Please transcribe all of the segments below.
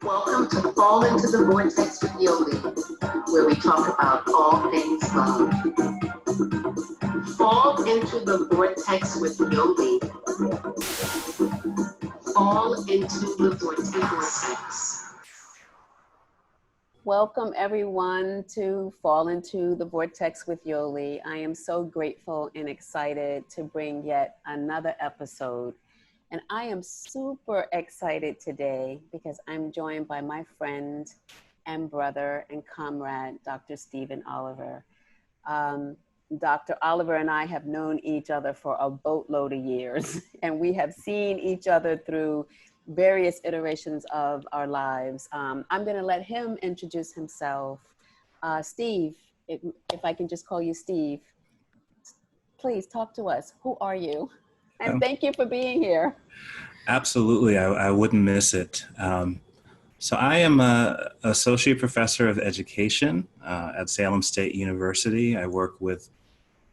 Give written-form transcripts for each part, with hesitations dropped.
Welcome to Fall into the Vortex with Yoli, where we talk about all things love. Fall into the Vortex with Yoli. Fall into the Vortex. Welcome everyone to Fall into the Vortex with Yoli. I am so grateful and excited to bring yet another episode. And I am super excited today because I'm joined by my friend and brother and comrade, Dr. Stephen Oliver. Dr. Oliver and I have known each other for a boatload of years, and we have seen each other through various iterations of our lives. I'm going to let him introduce himself. Steve, if I can just call you Steve, please talk to us. Who are you? And thank you for being here. Absolutely, I wouldn't miss it. So I am an associate professor of education at Salem State University. I work with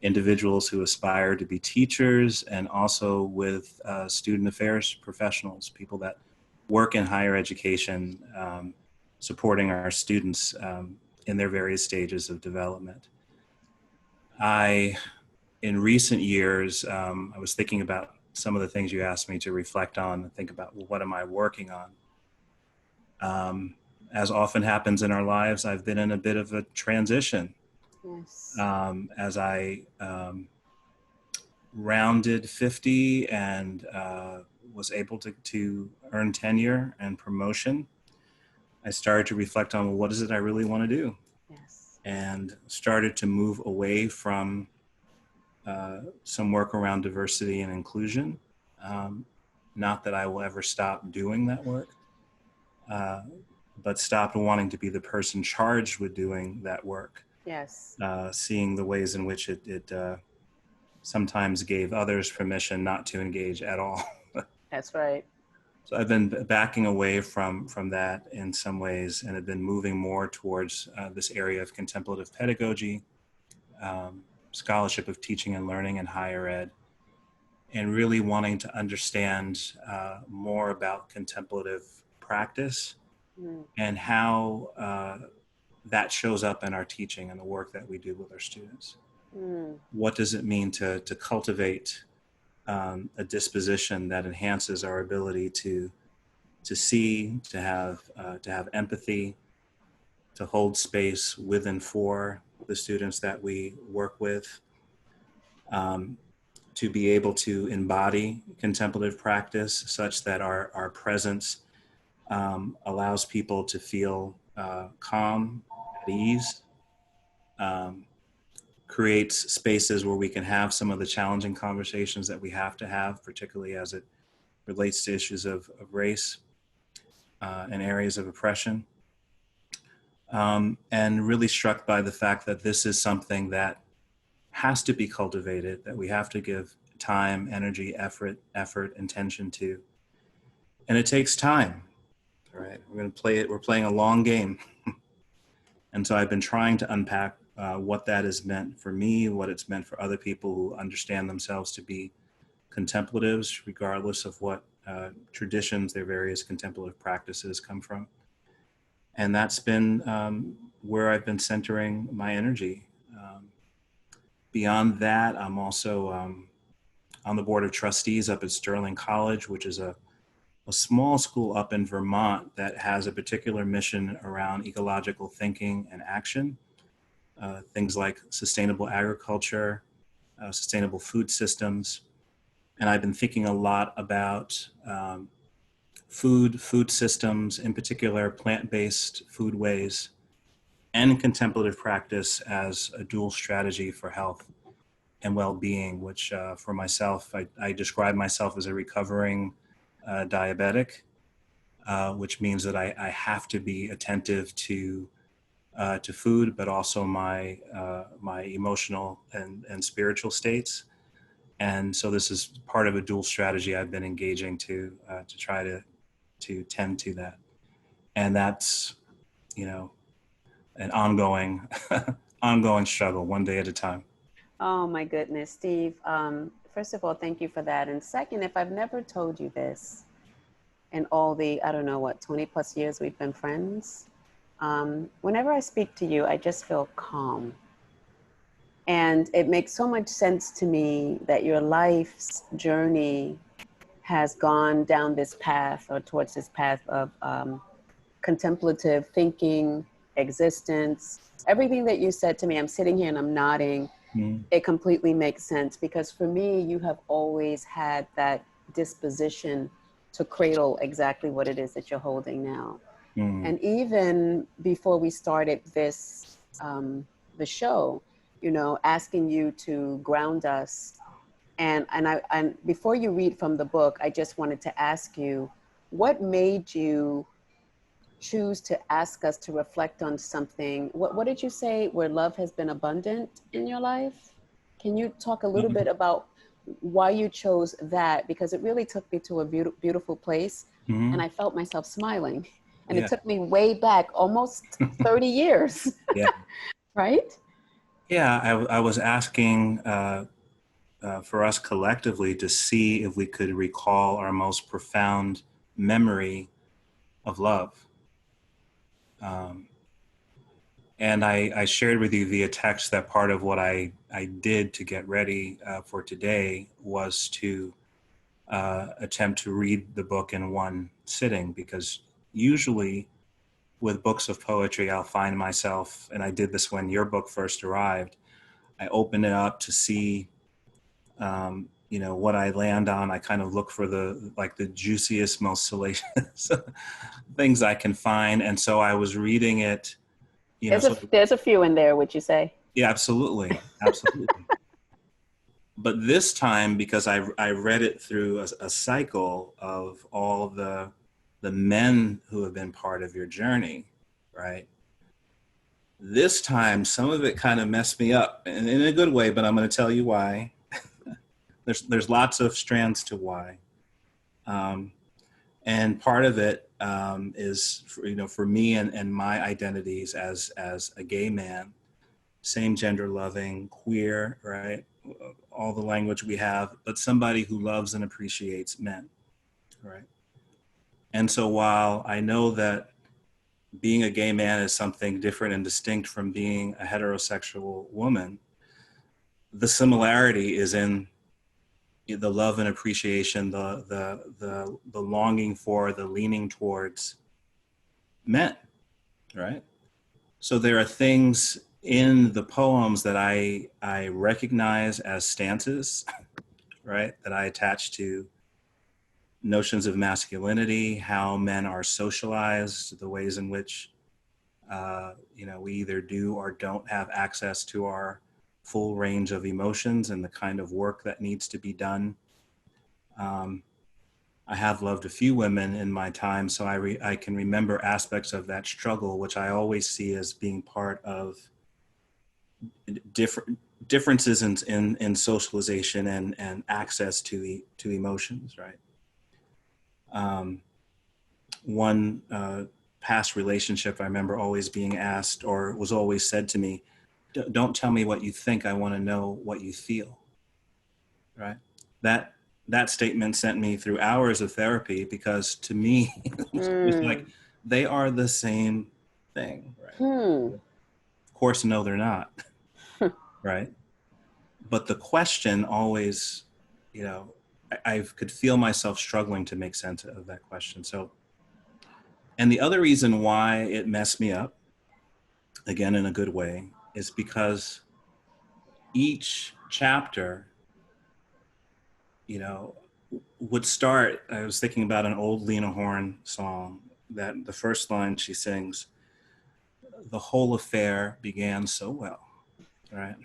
individuals who aspire to be teachers and also with student affairs professionals, people that work in higher education, supporting our students in their various stages of development. In recent years, I was thinking about some of the things you asked me to reflect on and think about, well, what am I working on? As often happens in our lives, I've been in a bit of a transition. Yes. As I rounded 50 and was able to earn tenure and promotion, I started to reflect on, well, what is it I really want to do? Yes. And started to move away from some work around diversity and inclusion. Not that I will ever stop doing that work, but stopped wanting to be the person charged with doing that work. Yes. Seeing the ways in which it sometimes gave others permission not to engage at all. That's right. So I've been backing away from that in some ways, and have been moving more towards this area of contemplative pedagogy, scholarship of teaching and learning in higher ed, and really wanting to understand more about contemplative practice and how that shows up in our teaching and the work that we do with our students. What does it mean to cultivate a disposition that enhances our ability to see, to have empathy, to hold space with and for the students that we work with, to be able to embody contemplative practice such that our presence allows people to feel calm, at ease, creates spaces where we can have some of the challenging conversations that we have to have, particularly as it relates to issues of race and areas of oppression. And really struck by the fact that this is something that has to be cultivated, that we have to give time, energy, effort, intention to. And it takes time, right? We're going to play it. We're playing a long game. And so I've been trying to unpack what that has meant for me, what it's meant for other people who understand themselves to be contemplatives, regardless of what traditions their various contemplative practices come from. And that's been where I've been centering my energy. Beyond that, I'm also on the board of trustees up at Sterling College, which is a small school up in Vermont that has a particular mission around ecological thinking and action. Things like sustainable agriculture, sustainable food systems. And I've been thinking a lot about food systems, in particular plant-based foodways, and contemplative practice as a dual strategy for health and well-being, which for myself, I describe myself as a recovering diabetic, which means that I have to be attentive to food, but also my emotional and spiritual states. And so this is part of a dual strategy I've been engaging to try to tend to that. And that's, an ongoing struggle, one day at a time. Oh my goodness, Steve. First of all, thank you for that. And second, if I've never told you this, in all the, I don't know what, 20 plus years we've been friends, whenever I speak to you, I just feel calm. And it makes so much sense to me that your life's journey has gone down this path or towards this path of contemplative thinking, existence. Everything that you said to me, I'm sitting here and I'm nodding. Mm. It completely makes sense because for me, you have always had that disposition to cradle exactly what it is that you're holding now. Mm. And even before we started this, the show, you know, asking you to ground us. And before you read from the book, I just wanted to ask you, what made you choose to ask us to reflect on something? What did you say? Where love has been abundant in your life? Can you talk a little bit about why you chose that? Because it really took me to a beautiful place, Mm-hmm. and I felt myself smiling. And it Yeah. took me way back, almost 30 years, Yeah. right? Yeah. I was asking for us collectively to see if we could recall our most profound memory of love. And I shared with you via text that part of what I did to get ready for today was to attempt to read the book in one sitting, because usually with books of poetry, I'll find myself, and I did this when your book first arrived, I open it up to see, you know, what I land on. I kind of look for the juiciest, most salacious things I can find. And so I was reading it, you know, There's a few in there, would you say? yeah, absolutely. Absolutely. But this time, because I read it through a cycle of all the men who have been part of your journey, right? This time, some of it kind of messed me up, and in a good way, but I'm going to tell you why. There's lots of strands to why. And part of it is, for me and my identities as a gay man, same gender loving, queer, right? All the language we have, but somebody who loves and appreciates men, right? And so while I know that being a gay man is something different and distinct from being a heterosexual woman, the similarity is in the love and appreciation, the longing for, the leaning towards men, right? So there are things in the poems that I recognize as stances, right? That I attach to notions of masculinity, how men are socialized, the ways in which, we either do or don't have access to our full range of emotions and the kind of work that needs to be done. I have loved a few women in my time, so I can remember aspects of that struggle, which I always see as being part of differences in socialization and access to emotions, right? One past relationship, I remember always being asked, or was always said to me, don't tell me what you think, I want to know what you feel, right? That statement sent me through hours of therapy, because to me, it's like they are the same thing, right? Of course, no, they're not, right? But the question always, I could feel myself struggling to make sense of that question. So, and the other reason why it messed me up, again, in a good way, is because each chapter, would start, I was thinking about an old Lena Horne song that the first line she sings, the whole affair began so well, right?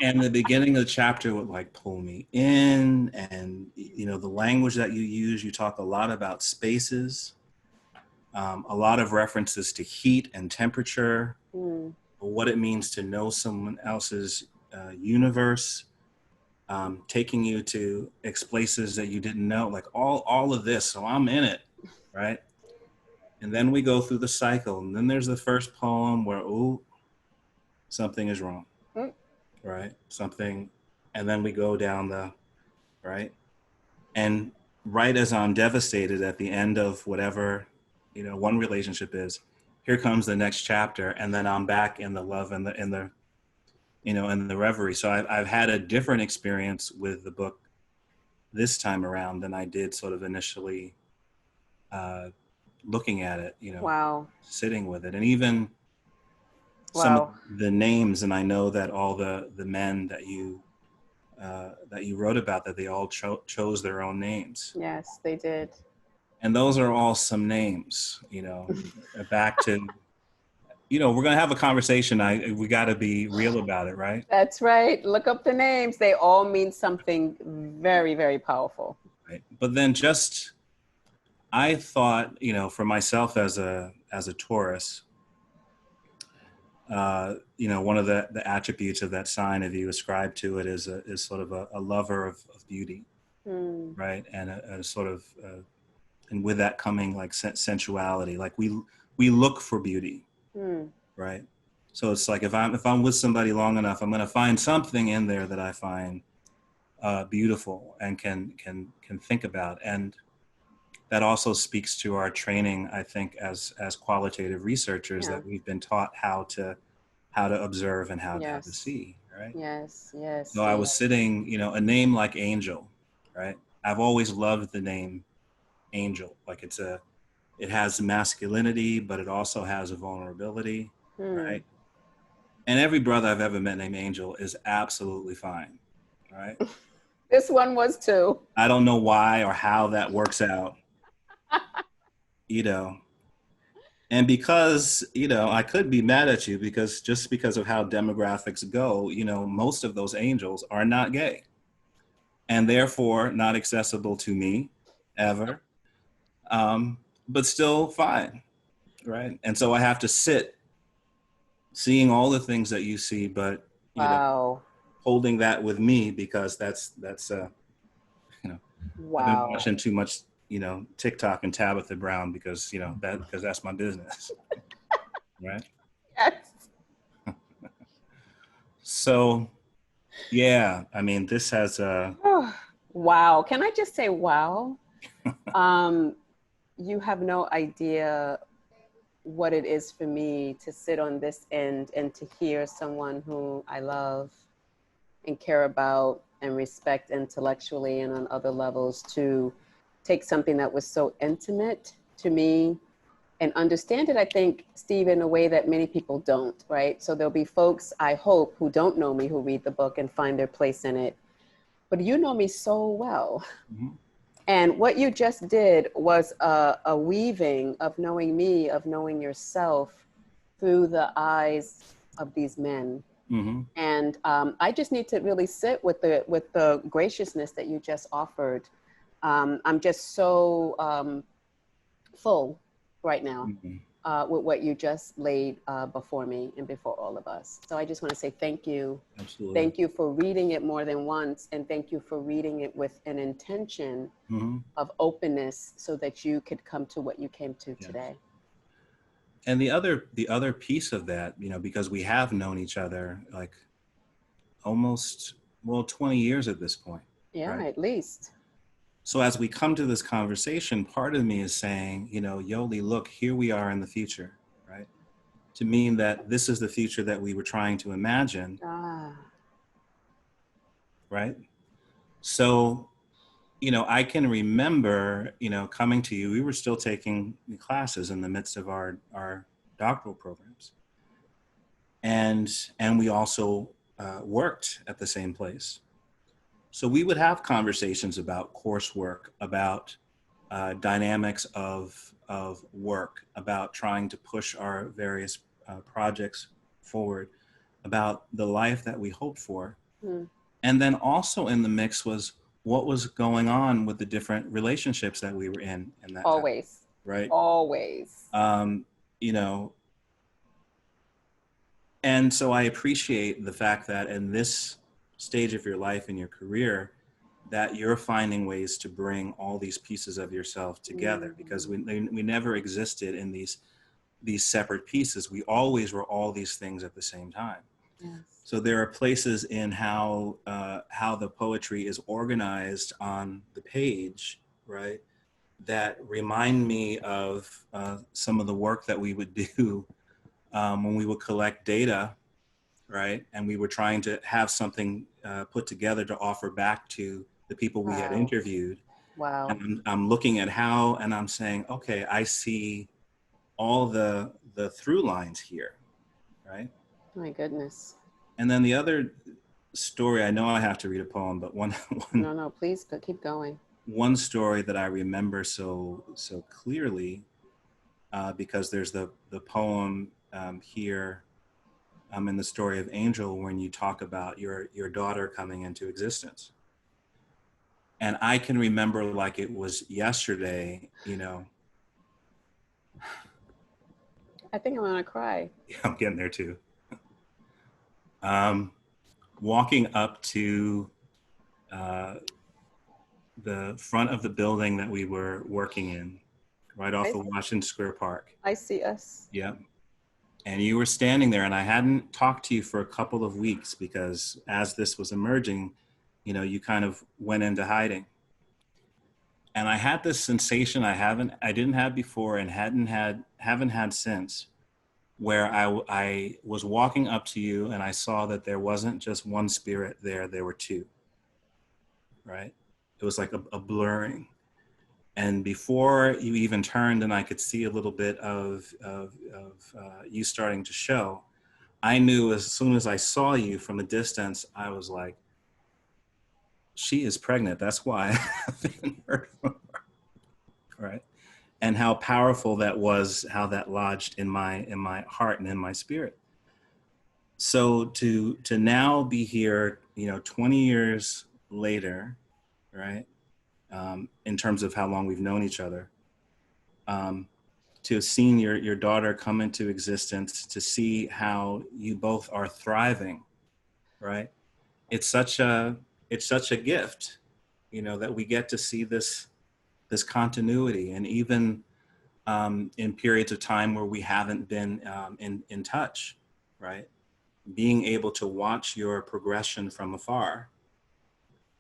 And the beginning of the chapter would like pull me in, and the language that you use, you talk a lot about spaces, a lot of references to heat and temperature, what it means to know someone else's universe, taking you to places that you didn't know, like all of this. So I'm in it, right? And then we go through the cycle, and then there's the first poem where, ooh, something is wrong, right? Something, and then we go down right? And right as I'm devastated at the end of whatever, one relationship is, here comes the next chapter, and then I'm back in the love and the reverie. So I've had a different experience with the book this time around than I did sort of initially looking at it, Wow. sitting with it. And even some of Wow. the names, and I know that all the men that you wrote about, that they all chose their own names. Yes, they did. And those are all some names, back to, we're going to have a conversation. We got to be real about it, right? That's right. Look up the names. They all mean something very, very powerful. Right. But then I thought, for myself as a Taurus, one of the attributes of that sign, if you ascribe to it, is sort of a lover of beauty, right? And a sort of, and with that coming like sensuality, like we look for beauty, right? So it's like if I'm with somebody long enough, I'm going to find something in there that I find beautiful and can think about. And that also speaks to our training, I think, as qualitative researchers, that we've been taught how to observe and how to see, right? Yes. So I was sitting, a name like Angel, right? I've always loved the name Angel. Like it has masculinity, but it also has a vulnerability, right? And every brother I've ever met named Angel is absolutely fine, right? This one was too. I don't know why or how that works out, And because, I could be mad at you because of how demographics go, most of those angels are not gay and therefore not accessible to me ever, but still fine, right? And so I have to sit seeing all the things that you see, but, holding that with me because that's wow. I've been watching too much TikTok and Tabitha Brown because that's my business, right? Yes. So, yeah, I mean, this has wow. Can I just say wow? You have no idea what it is for me to sit on this end and to hear someone who I love and care about and respect intellectually and on other levels to take something that was so intimate to me and understand it, I think, Steve, in a way that many people don't, right? So there'll be folks, I hope, who don't know me, who read the book and find their place in it. But you know me so well. Mm-hmm. And what you just did was a weaving of knowing me, of knowing yourself through the eyes of these men. Mm-hmm. And I just need to really sit with the graciousness that you just offered. I'm just so full right now with what you just laid before me and before all of us. So I just want to say thank you. Absolutely. Thank you for reading it more than once, and thank you for reading it with an intention of openness so that you could come to what you came to today. And the other piece of that, because we have known each other like almost 20 years at this point. Yeah, right? at least. So as we come to this conversation, part of me is saying, Yoli, look, here we are in the future, right? To mean that this is the future that we were trying to imagine, right? So, I can remember, coming to you, we were still taking classes in the midst of our doctoral programs. And we also worked at the same place. So we would have conversations about coursework, about dynamics of work, about trying to push our various projects forward, about the life that we hoped for. And then also in the mix was what was going on with the different relationships that we were in that Always. time, right? Always. And so I appreciate the fact that in this stage of your life and your career, that you're finding ways to bring all these pieces of yourself together, because we never existed in these separate pieces. We always were all these things at the same time. Yes. So there are places in how the poetry is organized on the page right, that remind me of some of the work that we would do when we would collect data, right? And we were trying to have something put together to offer back to the people we had Wow. interviewed. Wow. And I'm looking at how, and I'm saying, okay, I see all the through lines here, right? My goodness. And then the other story, I know I have to read a poem, but No, no, please keep going. one story that I remember so clearly, because there's the poem here in the story of Angel when you talk about your daughter coming into existence. And I can remember like it was yesterday, you know. I think I'm gonna cry. I'm getting there too. Walking up to the front of the building that we were working in, right off of Washington Square Park. I see us. Yeah. And you were standing there, and I hadn't talked to you for a couple of weeks because as this was emerging, you know, you kind of went into hiding. And I had this sensation I didn't have before and haven't had since, where I was walking up to you and I saw that there wasn't just one spirit there were two, right? It was like a blurring. And before you even turned and I could see a little bit of you starting to show, I knew as soon as I saw you from a distance, I was like, she is pregnant. That's why I haven't heard from her, right? And how powerful that was, how that lodged in my heart and in my spirit. So to now be here, you know, 20 years later, right? In terms of how long we've known each other, to have seen your daughter come into existence, to see how you both are thriving, right? It's such a gift, you know, that we get to see this continuity, and even in periods of time where we haven't been in touch, right? Being able to watch your progression from afar,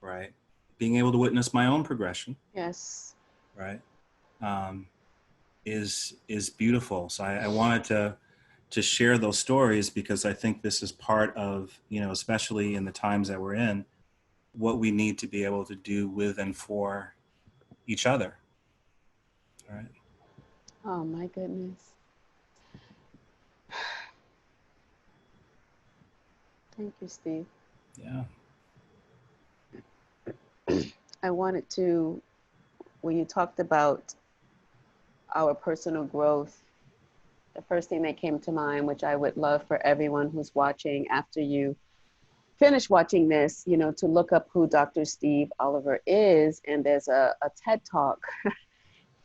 right? Being able to witness my own progression, Yes. right? Is beautiful. So I wanted to share those stories because I think this is part of, you know, especially in the times that we're in, what we need to be able to do with and for each other. All right. Oh my goodness. Thank you, Steve. Yeah. I wanted to, when you talked about our personal growth, the first thing that came to mind, which I would love for everyone who's watching after you finish watching this, you know, to look up who Dr. Steve Oliver is. And there's a TED Talk.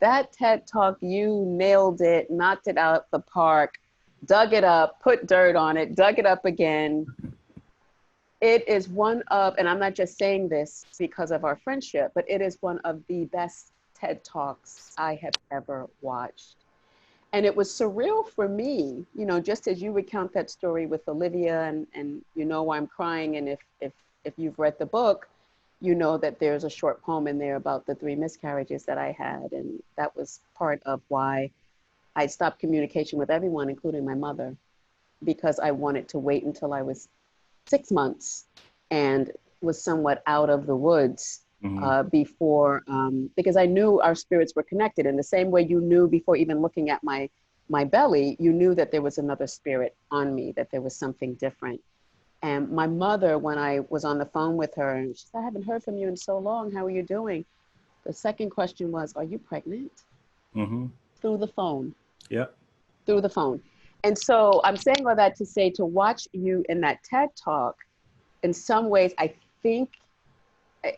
That TED Talk, you nailed it, knocked it out the park, dug it up, put dirt on it, dug it up again. It is one of, and I'm not just saying this because of our friendship, but it is one of the best TED Talks I have ever watched. And it was surreal for me, you know, just as you recount that story with Olivia, and you know why I'm crying. And if you've read the book, you know that there's a short poem in there about the 3 miscarriages that I had. And that was part of why I stopped communication with everyone, including my mother, because I wanted to wait until I was 6 months and was somewhat out of the woods before, because I knew our spirits were connected in the same way you knew before even looking at my belly, you knew that there was another spirit on me, that there was something different. And my mother, when I was on the phone with her, and she said, I haven't heard from you in so long. How are you doing? The second question was, are you pregnant? Through the phone. Yeah. Through the phone. And so I'm saying all that to say, to watch you in that TED Talk, in some ways, I think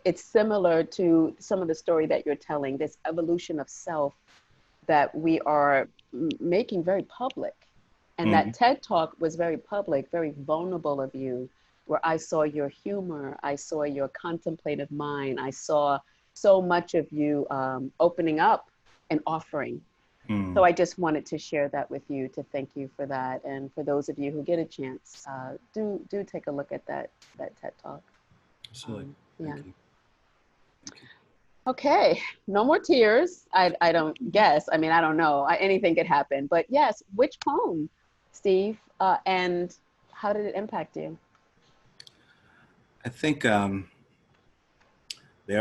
it's similar to some of the story that you're telling, this evolution of self that we are making very public. And that TED Talk was very public, very vulnerable of you, where I saw your humor, I saw your contemplative mind, I saw so much of you opening up and offering. So I just wanted to share that with you, to thank you for that. And for those of you who get a chance, do take a look at that TED Talk. Absolutely. Yeah. Thank you. Thank you. Okay, no more tears. I don't guess. I mean, I don't know. Anything could happen. But yes, which poem, Steve? And how did it impact you? I think there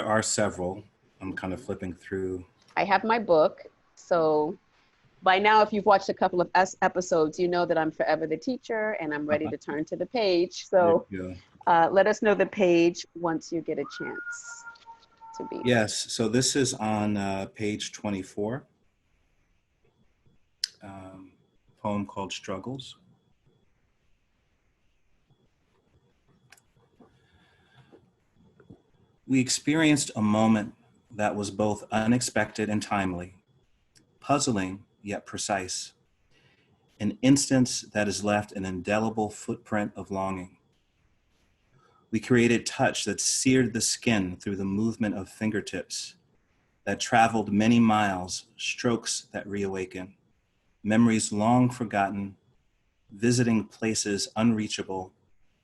are several. I'm kind of flipping through. I have my book. So by now, if you've watched a couple of episodes, you know that I'm forever the teacher and I'm ready to turn to the page. There So you go. let us know the page once you get a chance to be. Yes, so this is on page 24, poem called Struggles. We experienced a moment that was both unexpected and timely, puzzling yet precise, an instance that has left an indelible footprint of longing. We created touch that seared the skin through the movement of fingertips, that traveled many miles, strokes that reawaken, memories long forgotten, visiting places unreachable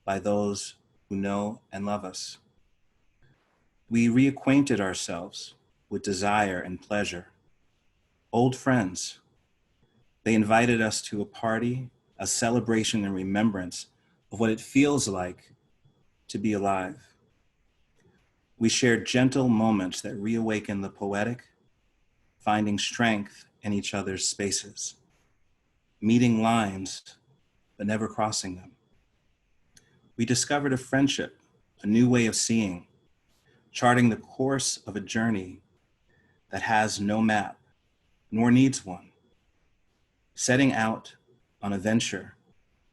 by those who know and love us. We reacquainted ourselves with desire and pleasure. Old friends, they invited us to a party, a celebration and remembrance of what it feels like to be alive. We shared gentle moments that reawaken the poetic, finding strength in each other's spaces, meeting lines, but never crossing them. We discovered a friendship, a new way of seeing, charting the course of a journey that has no map, nor needs one, setting out on a venture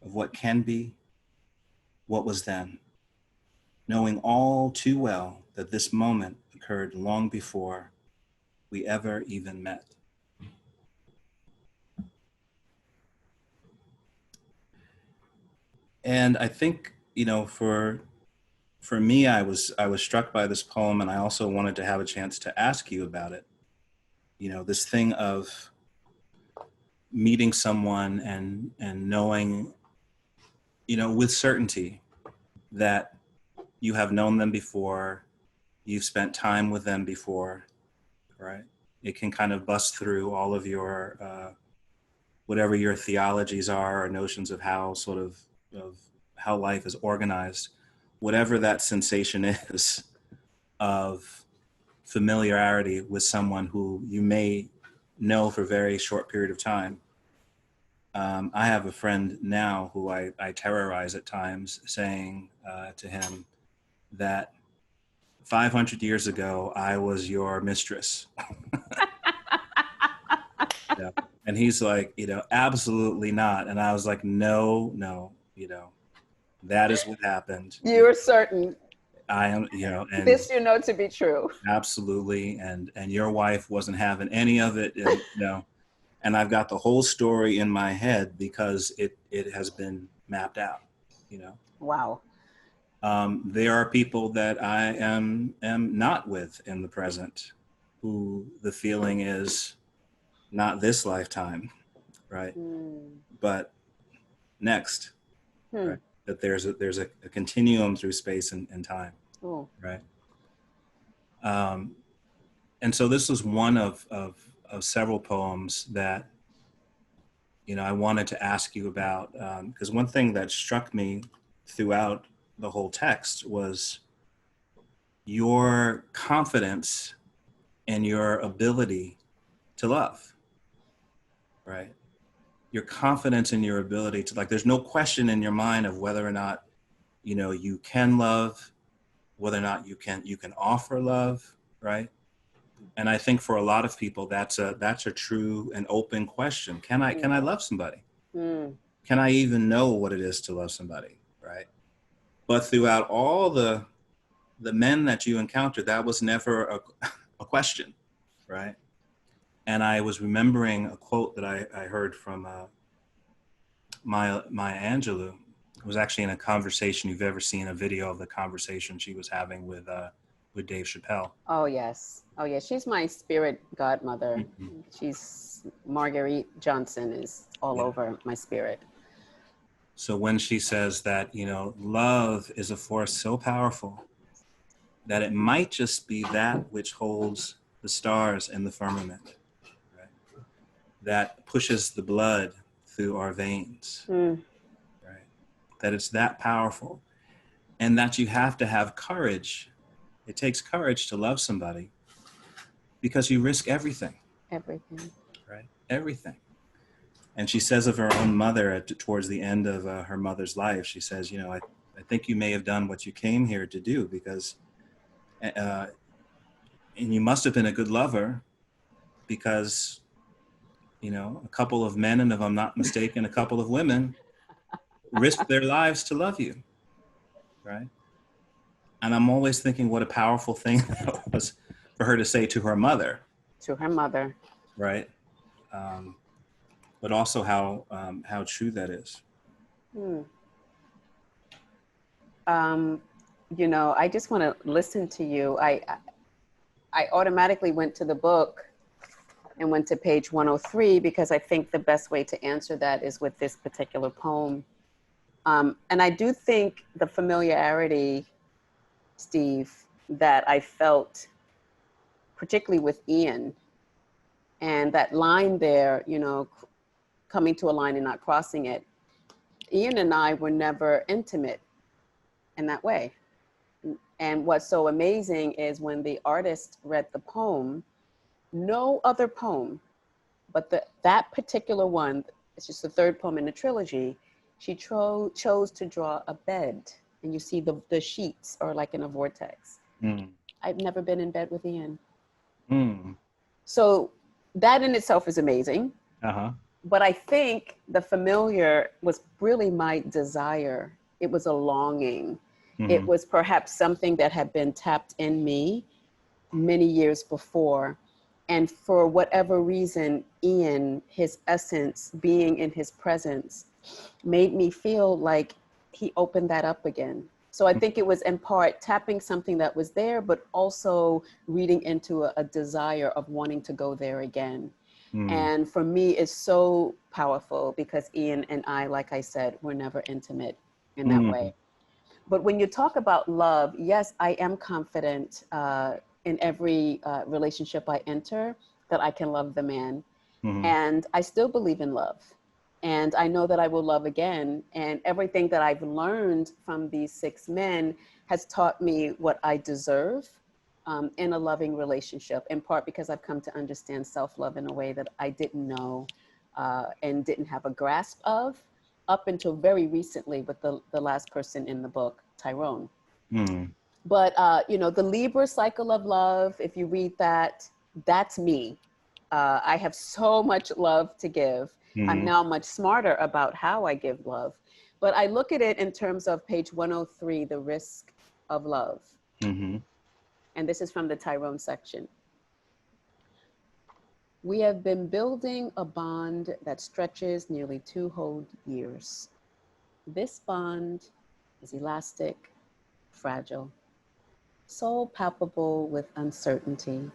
of what can be, what was then, knowing all too well that this moment occurred long before we ever even met. And I think, for me, I was struck by this poem, and I also wanted to have a chance to ask you about it. This thing of meeting someone and knowing, with certainty that you have known them before, you've spent time with them before, right? It can kind of bust through all of your whatever your theologies are or notions of how of how life is organized, whatever that sensation is of familiarity with someone who you may know for a very short period of time. I have a friend now who I terrorize at times, saying to him that 500 years ago, I was your mistress. Yeah. And he's like, absolutely not. And I was like, no, that is what happened. You're certain. I am, and This you know to be true. absolutely. And your wife wasn't having any of it. And, and I've got the whole story in my head because it has been mapped out, Wow. There are people that I am not with in the present, who the feeling is not this lifetime, right? But next, right? That there's a continuum through space and time, right? And so this was one of several poems that, I wanted to ask you about, because one thing that struck me throughout the whole text was your confidence and your ability to love, right? Your confidence in your ability to, like, there's no question in your mind of whether or not, you can love, whether or not you can offer love, right? And I think for a lot of people, that's a true and open question. Can I love somebody? Can I even know what it is to love somebody, right? But throughout all the men that you encountered, that was never a question, right? And I was remembering a quote that I heard from Maya Angelou. It was actually in a conversation. You've ever seen a video of the conversation she was having with Dave Chappelle? Oh yes. She's my spirit godmother. Mm-hmm. She's Marguerite Johnson is all over my spirit. So when she says that, love is a force so powerful that it might just be that which holds the stars in the firmament, right? That pushes the blood through our veins, right? That it's that powerful, and that you have to have courage. It takes courage to love somebody because you risk everything. Everything. Right? Everything. And she says of her own mother towards the end of her mother's life, she says, you know, I think you may have done what you came here to do because, and you must have been a good lover because, you know, a couple of men, and if I'm not mistaken, a couple of women risked their lives to love you, right? And I'm always thinking what a powerful thing that was for her to say to her mother. To her mother. Right? But also how true that is. You know, I just want to listen to you. I automatically went to the book and went to page 103 because I think the best way to answer that is with this particular poem. And I do think the familiarity, Steve, that I felt, particularly with Ian, and that line there, you know, coming to a line and not crossing it. Ian and I were never intimate in that way. And what's so amazing is when the artist read the poem, no other poem, but that particular one, it's just the third poem in the trilogy, she chose to draw a bed. And you see the sheets are like in a vortex. I've never been in bed with Ian. So that in itself is amazing. But I think the familiar was really my desire. It was a longing. It was perhaps something that had been tapped in me many years before. And for whatever reason, Ian, his essence, being in his presence, made me feel like he opened that up again. So I think it was in part tapping something that was there, but also reading into a desire of wanting to go there again. And for me, it's so powerful because Ian and I, like I said, were never intimate in that way. But when you talk about love, yes, I am confident in every relationship I enter that I can love the man. And I still believe in love. And I know that I will love again. And everything that I've learned from these 6 men has taught me what I deserve in a loving relationship, in part because I've come to understand self-love in a way that I didn't know and didn't have a grasp of up until very recently with the last person in the book, Tyrone. But, you know, the Libra cycle of love, if you read that, that's me. I have so much love to give. I'm now much smarter about how I give love. But I look at it in terms of page 103, the risk of love. And this is from the Tyrone section. We have been building a bond that stretches nearly 2 whole years. This bond is elastic, fragile, so palpable with uncertainty.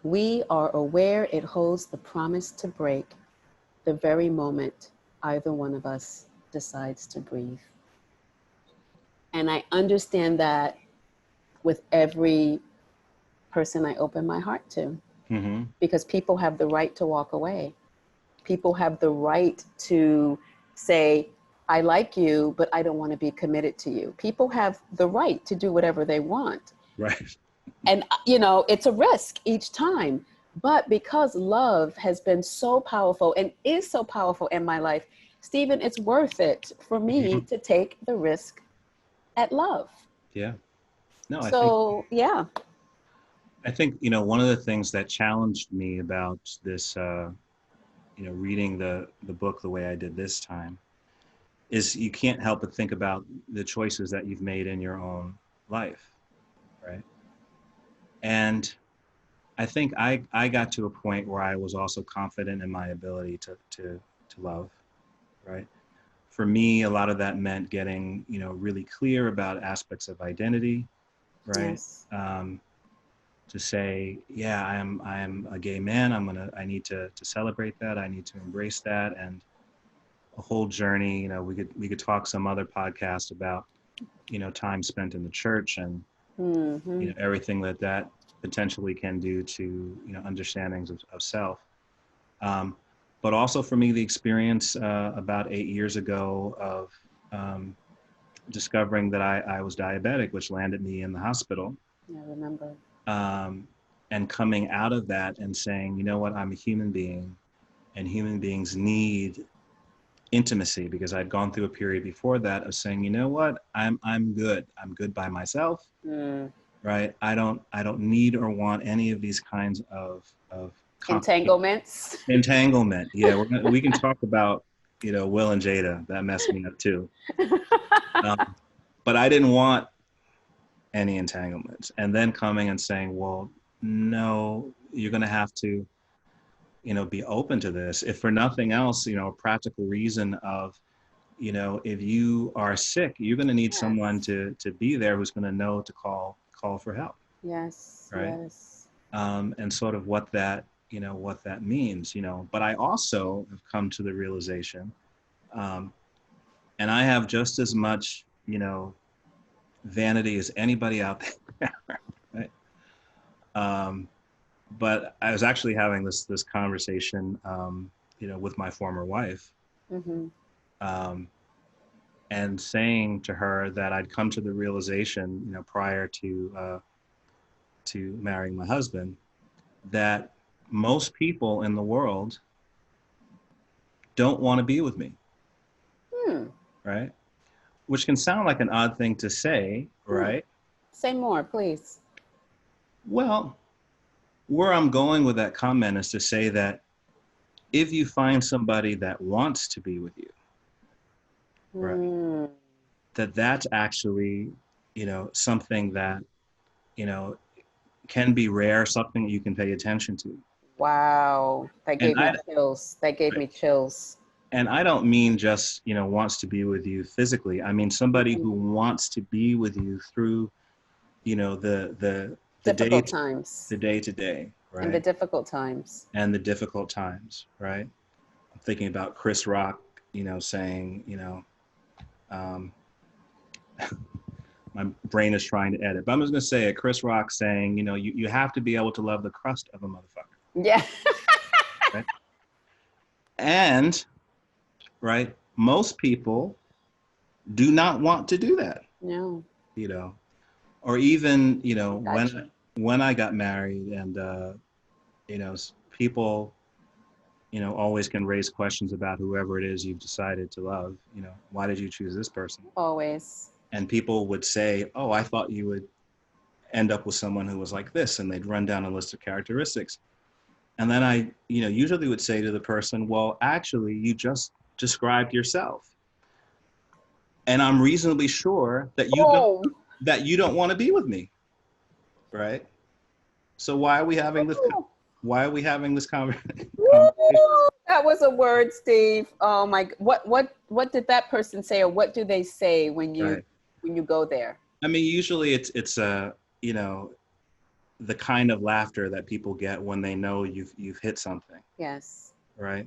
We are aware it holds the promise to break the very moment either one of us decides to breathe. And I understand that with every person I open my heart to, because people have the right to walk away. People have the right to say, I like you, but I don't want to be committed to you. People have the right to do whatever they want. Right. And, you know, it's a risk each time. But because love has been so powerful and is so powerful in my life, Stephen, it's worth it for me to take the risk at love. Yeah. No, I think, you know, one of the things that challenged me about this, you know, reading the book the way I did this time is you can't help but think about the choices that you've made in your own life, right? And I think I got to a point where I was also confident in my ability to love, right? For me, a lot of that meant getting, you know, really clear about aspects of identity, right? Yes. To say, yeah, I am a gay man. I need to celebrate that. I need to embrace that. And a whole journey, you know, we could talk some other podcast about, you know, time spent in the church and you know, everything that that potentially can do to, you know, understandings of self. But also for me, the experience about 8 years ago of discovering that I was diabetic, which landed me in the hospital. I remember. And coming out of that and saying, you know what, I'm a human being, and human beings need intimacy, because I'd gone through a period before that of saying, you know what, I'm good. I'm good by myself. Right? I don't need or want any of these kinds of Entanglements. entanglement. Yeah, we can talk about, you know, Will and Jada. That messed me up too. But I didn't want any entanglements. And then coming and saying, well, no, you're going to have to, you know, be open to this. If for nothing else, you know, a practical reason of, you know, if you are sick, you're going to need someone to be there who's going to know to call for help. Yes. Right. Yes. And sort of what that, you know, what that means, you know. But I also have come to the realization, and I have just as much, you know, vanity as anybody out there, right? But I was actually having this conversation, you know, with my former wife, and saying to her that I'd come to the realization, you know, prior to marrying my husband, that most people in the world don't want to be with me, right? Which can sound like an odd thing to say, right? Say more, please. Well, where I'm going with that comment is to say that if you find somebody that wants to be with you, right, that's actually, you know, something that, you know, can be rare, something that you can pay attention to. Wow, that gave me chills. That gave me chills. And I don't mean just, you know, wants to be with you physically. I mean somebody who wants to be with you through, you know, the difficult times, the day to day, right? And the difficult times. And the difficult times, right? I'm thinking about Chris Rock, you know, saying, you know, my brain is trying to edit, but I'm just gonna say it. Chris Rock saying, you know, you have to be able to love the crust of a motherfucker. Yeah. Right? And, right, most people do not want to do that. No. You know, or even, you know, when I got married, and you know, people, you know, always can raise questions about whoever it is you've decided to love. You know, why did you choose this person? Always. And people would say, oh, I thought you would end up with someone who was like this, and they'd run down a list of characteristics. And then I, you know, usually would say to the person, well, actually, you just described yourself. And I'm reasonably sure that you don't want to be with me, right? So why are we having this? Why are we having this conversation? That was a word, Steve. Oh my! What did that person say, or what do they say when you go there? I mean, usually it's you know, the kind of laughter that people get when they know you've hit something. Yes. Right.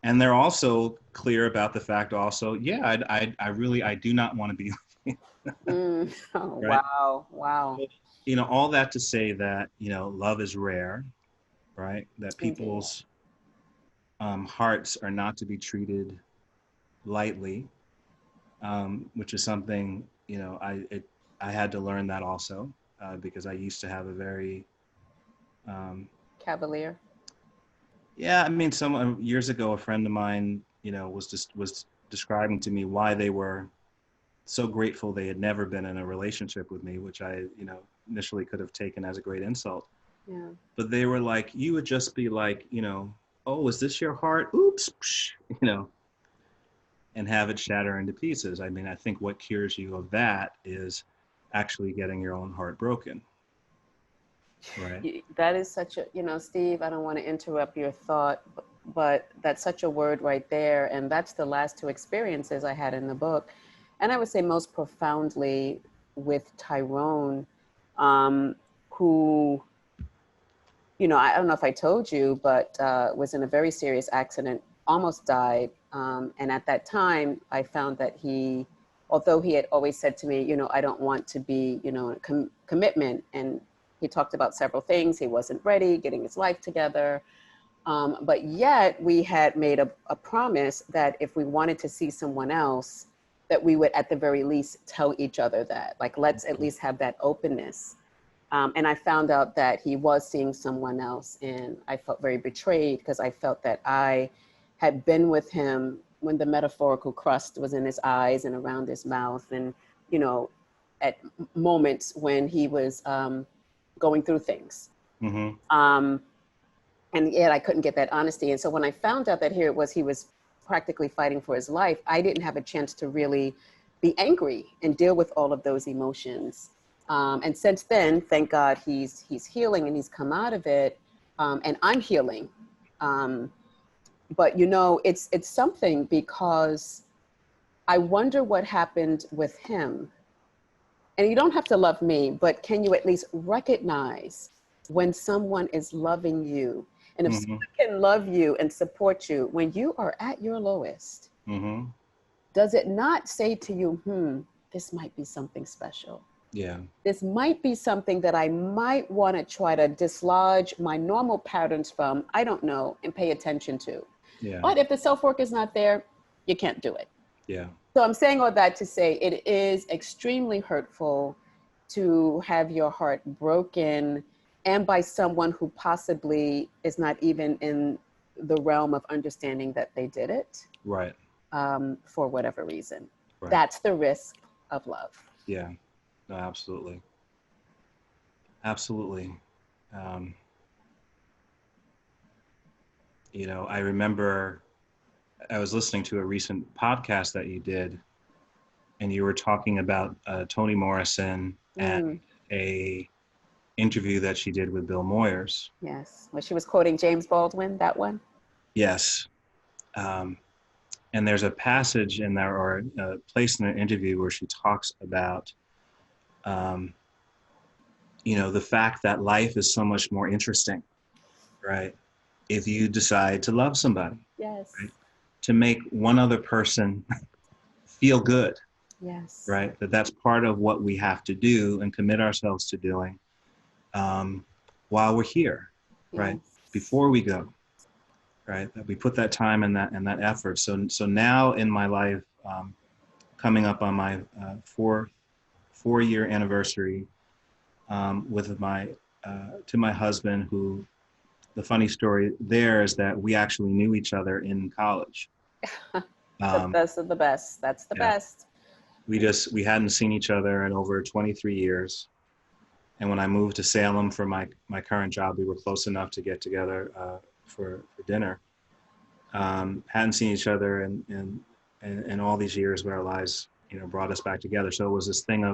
And they're also clear about the fact also, yeah, I do not want to be with you. Oh, right? Wow. You know, all that to say that, you know, love is rare, right? That people's hearts are not to be treated lightly, which is something, you know, I had to learn that also, because I used to have a very cavalier. Yeah, I mean, some years ago, a friend of mine, you know, was describing to me why they were so grateful they had never been in a relationship with me, which I, you know, initially could have taken as a great insult. Yeah. But they were like, you would just be like, you know, oh, is this your heart? Oops, psh, you know, and have it shatter into pieces. I mean, I think what cures you of that is actually getting your own heart broken. Right. That is such a, you know, Steve, I don't want to interrupt your thought, but that's such a word right there. And that's the last two experiences I had in the book. And I would say most profoundly with Tyrone, who, you know, I don't know if I told you, but was in a very serious accident, almost died. And at that time, I found that he, although he had always said to me, you know, I don't want to be, you know, commitment. And he talked about several things. He wasn't ready, getting his life together. But yet we had made a promise that if we wanted to see someone else, that we would at the very least tell each other that, like, let's at least have that openness. And I found out that he was seeing someone else, and I felt very betrayed because I felt that I had been with him when the metaphorical crust was in his eyes and around his mouth, and, you know, at moments when he was going through things. Mm-hmm. And yet I couldn't get that honesty. And so when I found out that here it was, he was practically fighting for his life, I didn't have a chance to really be angry and deal with all of those emotions. And since then, thank God, he's healing and he's come out of it, and I'm healing. But you know, it's something, because I wonder what happened with him. And you don't have to love me, but can you at least recognize when someone is loving you? And if Mm-hmm. someone can love you and support you when you are at your lowest, Mm-hmm. does it not say to you, this might be something special? Yeah. This might be something that I might want to try to dislodge my normal patterns from, I don't know, and pay attention to. Yeah. But if the self-work is not there, you can't do it. Yeah. So I'm saying all that to say it is extremely hurtful to have your heart broken, and by someone who possibly is not even in the realm of understanding that they did it. Right. For whatever reason. Right. That's the risk of love. Yeah. No, absolutely. Absolutely. You know, I remember I was listening to a recent podcast that you did, and you were talking about Toni Morrison and a interview that she did with Bill Moyers. Yes. Well, she was quoting James Baldwin, that one? Yes. And there's a passage in there, or a place in an interview, where she talks about, you know, the fact that life is so much more interesting, right? If you decide to love somebody. Yes. Right? To make one other person feel good. Yes. Right? That's part of what we have to do and commit ourselves to doing while we're here, right? Yes. Before we go, right? That we put that time and that effort. So now in my life, coming up on my 4-year anniversary with my to my husband, who, the funny story there is that we actually knew each other in college. The best of the best. That's the best. We hadn't seen each other in over 23 years. And when I moved to Salem for my current job, we were close enough to get together for dinner. Hadn't seen each other in all these years, but our lives, you know, brought us back together. So it was this thing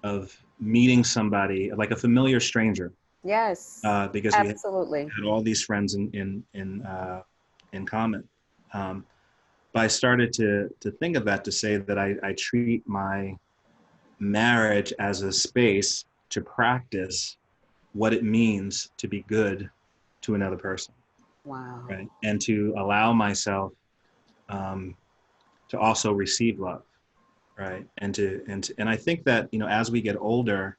of meeting somebody, like a familiar stranger. Yes. Because absolutely. we had all these friends in common. But I started to think of that, to say that I treat my marriage as a space to practice what it means to be good to another person. Wow. Right. And to allow myself to also receive love. Right. And I think that, you know, as we get older,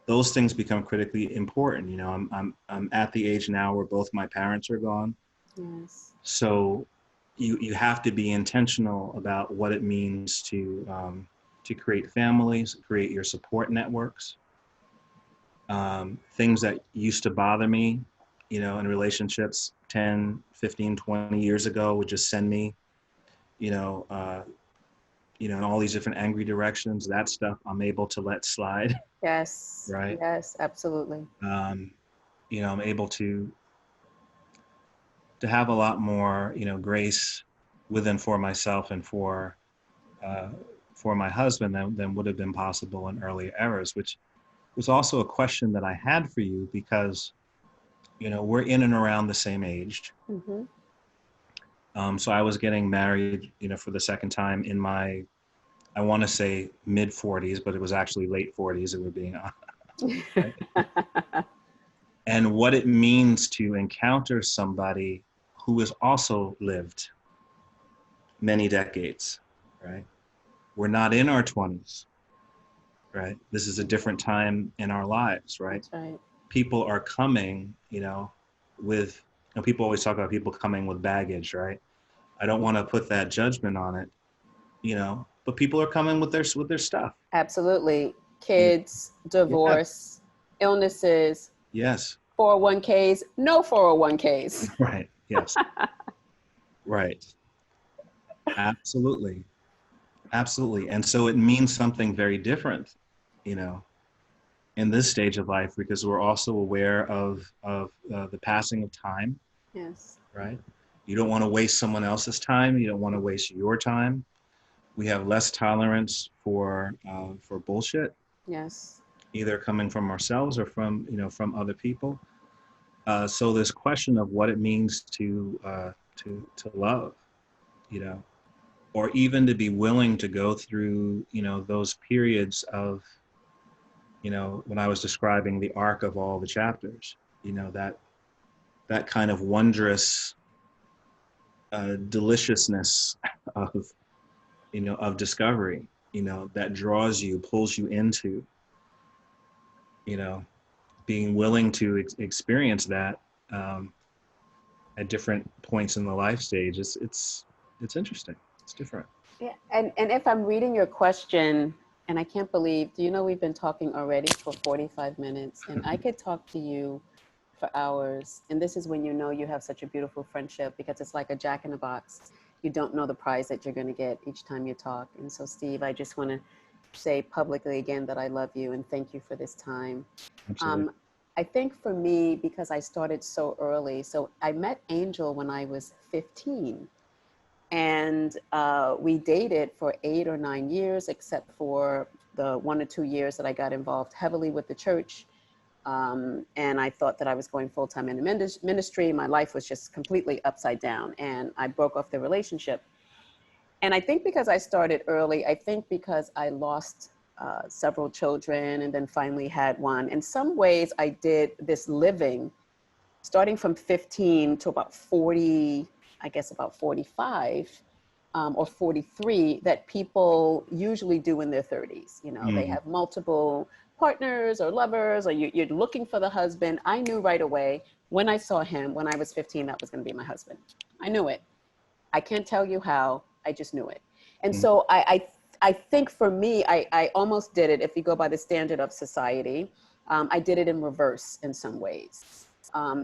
those things become critically important. You know, I'm at the age now where both my parents are gone. Yes. So you have to be intentional about what it means to create families, create your support networks. Things that used to bother me, you know, in relationships 10, 15, 20 years ago would just send me, in all these different angry directions. That stuff I'm able to let slide. Yes. Right. Yes, absolutely. I'm able to have a lot more, grace within for myself and for my husband than would have been possible in earlier eras, which was also a question that I had for you, because, we're in and around the same age. Mm-hmm. So I was getting married, for the second time in my, I want to say mid 40s, but it was actually late 40s, if we're being honest. Right? And what it means to encounter somebody who has also lived many decades, right? We're not in our 20s, right? This is a different time in our lives, right? That's right. People are coming, with, people always talk about people coming with baggage, right? I don't want to put that judgment on it, but people are coming with their stuff. Absolutely. Yeah. Kids, divorce, illnesses, Yes. 401ks, no 401ks. Right. Yes. Right. Absolutely. Absolutely. And so it means something very different, you know, in this stage of life, because we're also aware of the passing of time, Yes. right? You don't want to waste someone else's time. You don't want to waste your time. We have less tolerance for bullshit, Yes. either coming from ourselves or from other people. So this question of what it means to love, you know, or even to be willing to go through, those periods of, when I was describing the arc of all the chapters, that kind of wondrous deliciousness of, of discovery, that draws you, pulls you into, you know, being willing to experience that at different points in the life stage. It's interesting. It's different. Yeah. And if I'm reading your question, and I can't believe, do you know we've been talking already for 45 minutes, and I could talk to you for hours. And this is when you know you have such a beautiful friendship, because it's like a jack in the box. You don't know the prize that you're going to get each time you talk. And so, Steve, I just want to say publicly again that I love you and thank you for this time. Absolutely. I think for me, because I started so early, so I met Angel when I was 15. And we dated for 8 or 9 years, except for the 1 or 2 years that I got involved heavily with the church. And I thought that I was going full-time in the ministry. My life was just completely upside down, and I broke off the relationship. And I think because I started early, I think because I lost several children and then finally had one. In some ways, I did this living starting from 15 to about 40, I guess about 45 or 43, that people usually do in their 30s. They have multiple partners or lovers, or you're looking for the husband. I knew right away when I saw him when I was 15, that was going to be my husband. I knew it. I can't tell you how, I just knew it. And so I think for me, I almost did it, if you go by the standard of society, I did it in reverse in some ways.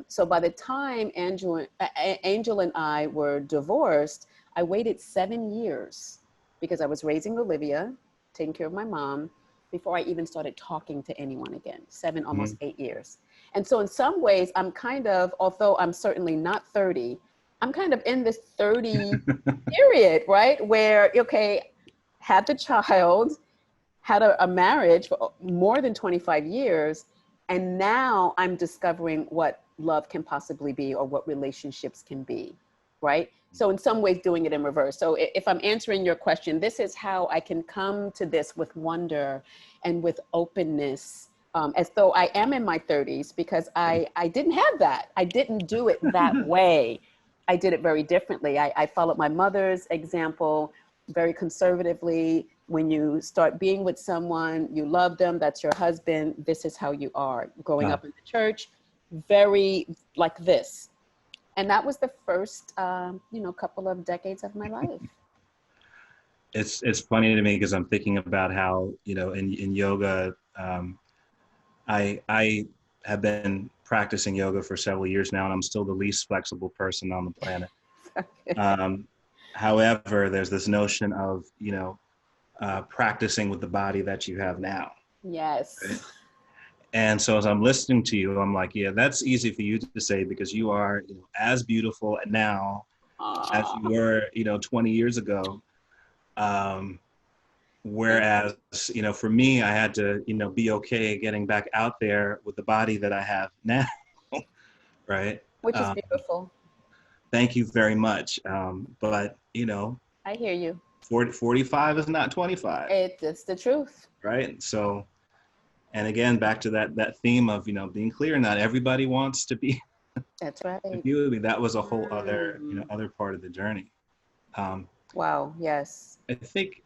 So by the time Angel and I were divorced, I waited 7 years because I was raising Olivia, taking care of my mom, before I even started talking to anyone again. 7, almost 8 years. And so in some ways, I'm kind of, although I'm certainly not 30, I'm kind of in this 30 period, right? Where, okay, had the child, had a marriage for more than 25 years, and now I'm discovering what love can possibly be, or what relationships can be, right? So in some ways doing it in reverse. So if I'm answering your question, this is how I can come to this with wonder and with openness, as though I am in my 30s, because I didn't have that. I didn't do it that way. I did it very differently. I followed my mother's example very conservatively. When you start being with someone, you love them, that's your husband, this is how you are. Growing up in the church, very like this. And that was the first, couple of decades of my life. It's funny to me because I'm thinking about how, in yoga, I have been practicing yoga for several years now, and I'm still the least flexible person on the planet. However, there's this notion of, practicing with the body that you have now. Yes. Right? And so as I'm listening to you, I'm like, yeah, that's easy for you to say because you are as beautiful now as you were, 20 years ago. Whereas, for me, I had to, be okay getting back out there with the body that I have now, right? Which is beautiful. Thank you very much. But, I hear you. 45 is not 25. It's the truth. Right? So, and again, back to that theme of, being clear, not everybody wants to be. That's right. That was a whole other, part of the journey. Wow, yes. I think,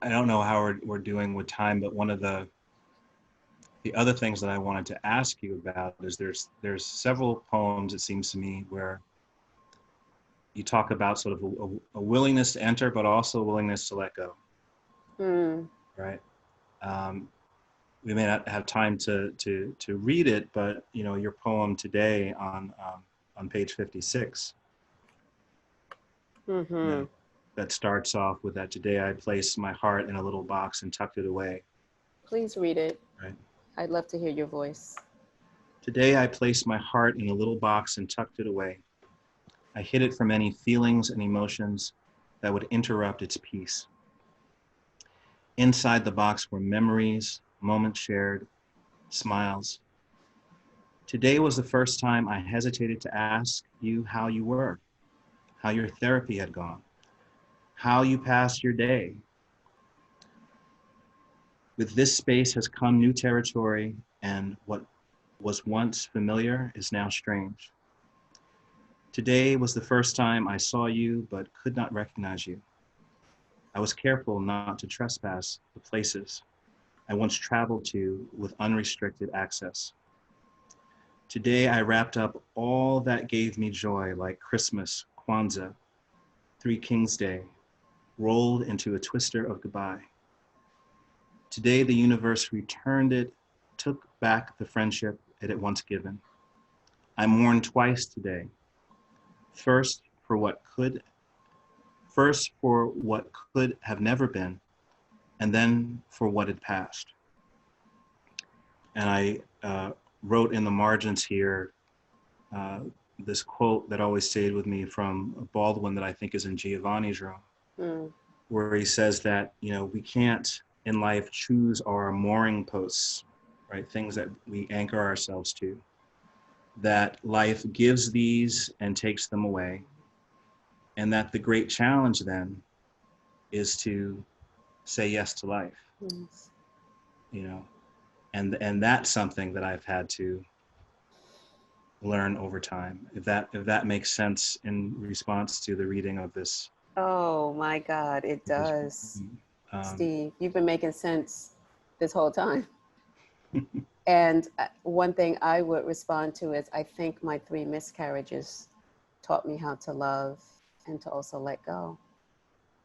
I don't know how we're doing with time, but one of the other things that I wanted to ask you about is there's several poems, it seems to me, where you talk about sort of a willingness to enter, but also a willingness to let go. Right. We may not have time to read it, but you know, your poem today on page 56, you know, that starts off with that, today I placed my heart in a little box and tucked it away. Please read it. Right. I'd love to hear your voice. Today I placed my heart in a little box and tucked it away. I hid it from any feelings and emotions that would interrupt its peace. Inside the box were memories, moments shared, smiles. Today was the first time I hesitated to ask you how you were, how your therapy had gone, how you passed your day. With this space has come new territory, and what was once familiar is now strange. Today was the first time I saw you but could not recognize you. I was careful not to trespass the places I once traveled to with unrestricted access. Today I wrapped up all that gave me joy, like Christmas, Kwanzaa, Three Kings Day, rolled into a twister of goodbye. Today the universe returned it, took back the friendship it had once given. I mourned twice today. First for what could have never been, and then for what had passed. And I wrote in the margins here this quote that always stayed with me from Baldwin that I think is in Giovanni's room, where he says that, you know, we can't in life choose our mooring posts, right? Things that we anchor ourselves to, that life gives these and takes them away. And that the great challenge then is to say yes to life, you know, and that's something that I've had to learn over time. If that makes sense in response to the reading of this. Oh my God, it does. Steve, you've been making sense this whole time. And one thing I would respond to is, I think my 3 miscarriages taught me how to love and to also let go.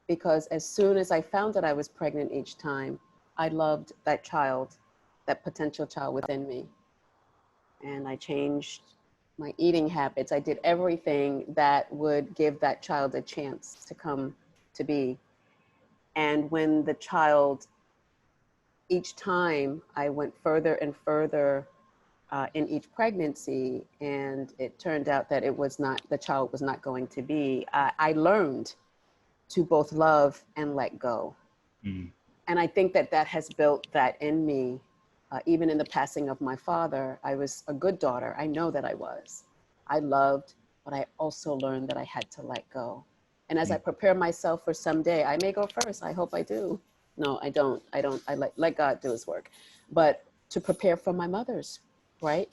Because as soon as I found that I was pregnant each time, I loved that child, that potential child within me. And I changed my eating habits. I did everything that would give that child a chance to come to be. And when the child, each time I went further and further in each pregnancy, and it turned out that it was not, the child was not going to be, I learned to both love and let go. And I think that that has built that in me. Even in the passing of my father, I was a good daughter. I know that I was. I loved, but I also learned that I had to let go. And as I prepare myself for someday, I may go first. I hope I do. No, I don't. I let God do his work. But to prepare for my mother's, right?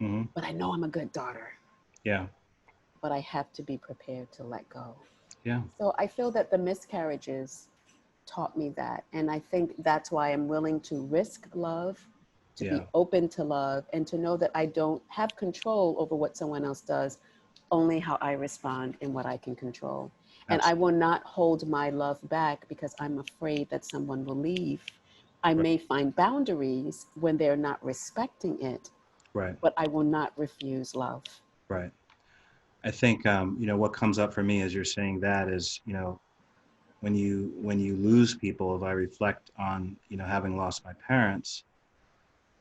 But I know I'm a good daughter. Yeah. But I have to be prepared to let go. Yeah. So I feel that the miscarriages taught me that. And I think that's why I'm willing to risk love, to be open to love, and to know that I don't have control over what someone else does, only how I respond and what I can control. And I will not hold my love back because I'm afraid that someone will leave. I may find boundaries when they're not respecting it, but I will not refuse love. Right. I think, you know, what comes up for me as you're saying that is, you know, when you lose people, if I reflect on, you know, having lost my parents,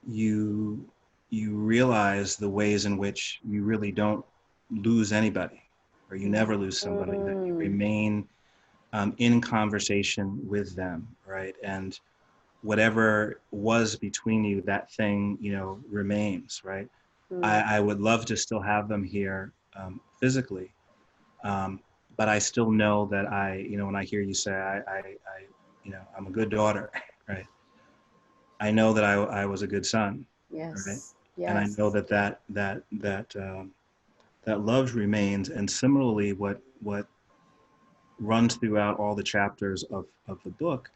you realize the ways in which you really don't lose anybody, or you never lose somebody, that you remain in conversation with them, right? And whatever was between you, that thing, you know, remains, right? I would love to still have them here physically, but I still know that you know, when I hear you say, you know, I'm a good daughter, right? I know that I was a good son, right? And I know that love remains. And similarly, what runs throughout all the chapters of the book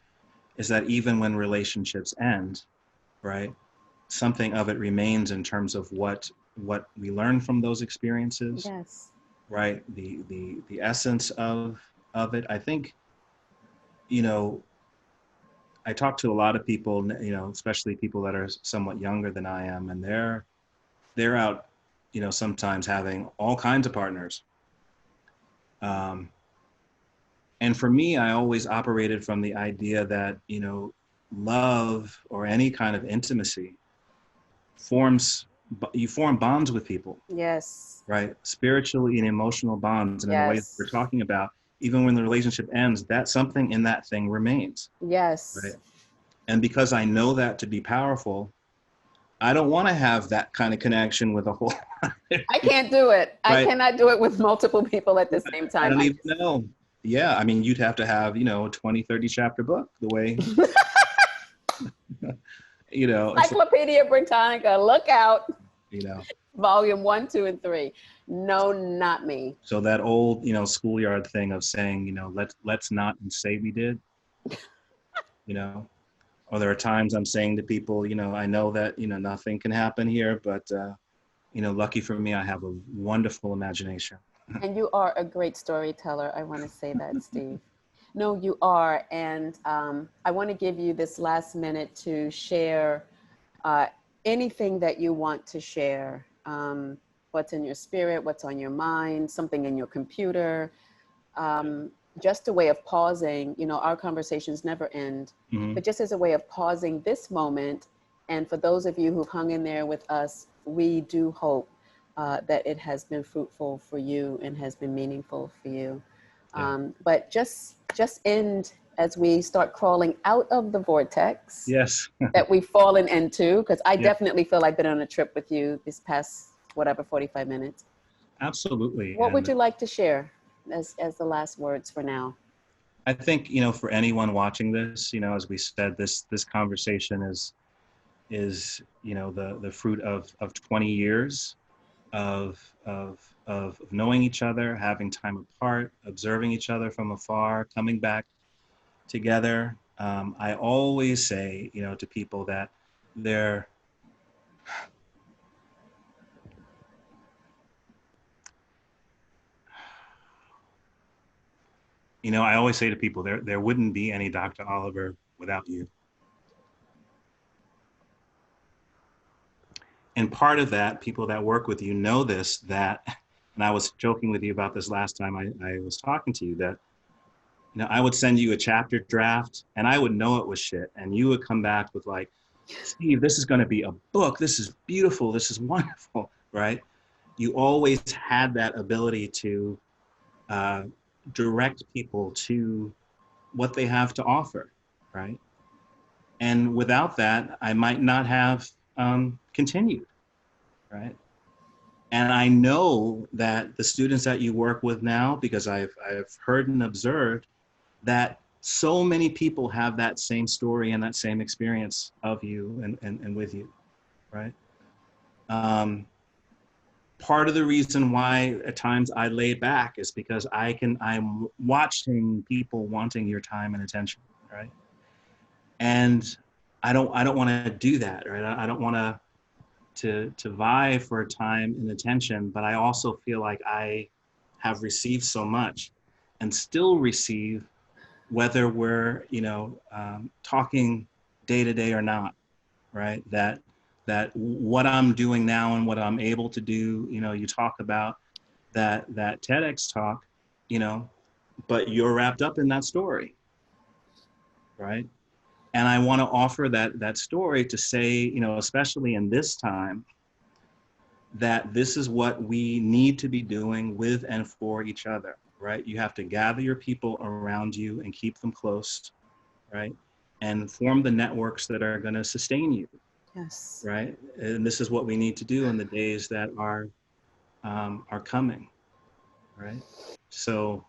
is that even when relationships end, right, something of it remains in terms of what we learn from those experiences, Yes. right? The essence of it. I think, you know, I talk to a lot of people, you know, especially people that are somewhat younger than I am, and they're out, you know, sometimes having all kinds of partners. Um, and for me, I always operated from the idea that, you know, love or any kind of intimacy you form bonds with people, Yes. right? Spiritually and emotional bonds. And in the way that we're Yes. talking about, even when the relationship ends, that something in that thing remains, right? Yes. And because I know that to be powerful, I don't want to have that kind of connection with a whole I can't do it. I right? cannot do it with multiple people at the same I time. don't even know. Yeah, I mean, you'd have to have, you know, a 20, 30 chapter book the way, you know, it's like, Encyclopedia Britannica, look out. you know, Volume 1, 2, and 3. No, not me. so that old, you know, schoolyard thing of saying, you know, let's not and say we did, you know, or there are times I'm saying to people, you know, I know that, you know, nothing can happen here, but, you know, lucky for me, I have a wonderful imagination. And you are a great storyteller. I want to say that, Steve. No, you are. And I want to give you this last minute to share uh, anything that you want to share. What's in your spirit, what's on your mind, something in your computer. Just a way of pausing, you know, our conversations never end, Mm-hmm. but just as a way of pausing this moment. And for those of you who've hung in there with us, we do hope that it has been fruitful for you and has been meaningful for you. Yeah. But just end as we start crawling out of the vortex Yes. that we've fallen into, because I Yeah, definitely feel I've been on a trip with you this past, whatever, 45 minutes. absolutely. What would And you like to share as the last words for now? I think, you know, for anyone watching this, you know, as we said, this conversation is, you know, the fruit of 20 years of knowing each other, having time apart, observing each other from afar, coming back together. I always say, you know, to people that they're, you know, I always say to people, there wouldn't be any Dr. Oliver without you. And part of that, people that work with you know this, that, and I was joking with you about this last time I was talking to you, that, you know, I would send you a chapter draft and I would know it was shit. And you would come back with like, Steve, this is going to be a book. This is beautiful. This is wonderful, right? You always had that ability to uh, direct people to what they have to offer, right? And without that, I might not have continued, right? And I know that the students that you work with now, because I've heard and observed that so many people have that same story and that same experience of you and with you, right? Um, Part of the reason why at times I lay back is because I'm watching people wanting your time and attention, right? And I don't want to do that, right? I don't want to vie for time and attention, but I also feel like I have received so much and still receive, whether we're, you know, talking day to day or not, right? That what I'm doing now and what I'm able to do, you know, you talk about that TEDx talk, you know, but you're wrapped up in that story, right? And I want to offer that story to say, you know, especially in this time, that this is what we need to be doing with and for each other, right? You have to gather your people around you and keep them close, right? And form the networks that are going to sustain you, Yes. right? And this is what we need to do in the days that are coming, right? So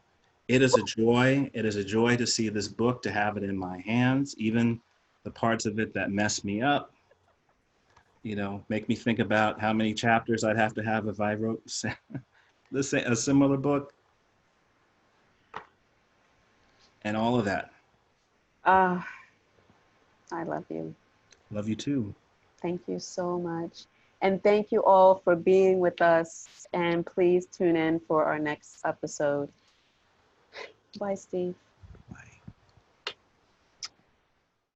it is a joy. It is a joy to see this book, to have it in my hands, even the parts of it that mess me up, you know, make me think about how many chapters I'd have to have if I wrote a similar book and all of that. Uh, I love you. Love you too. Thank you so much. And thank you all for being with us. And please tune in for our next episode. Bye, Steve.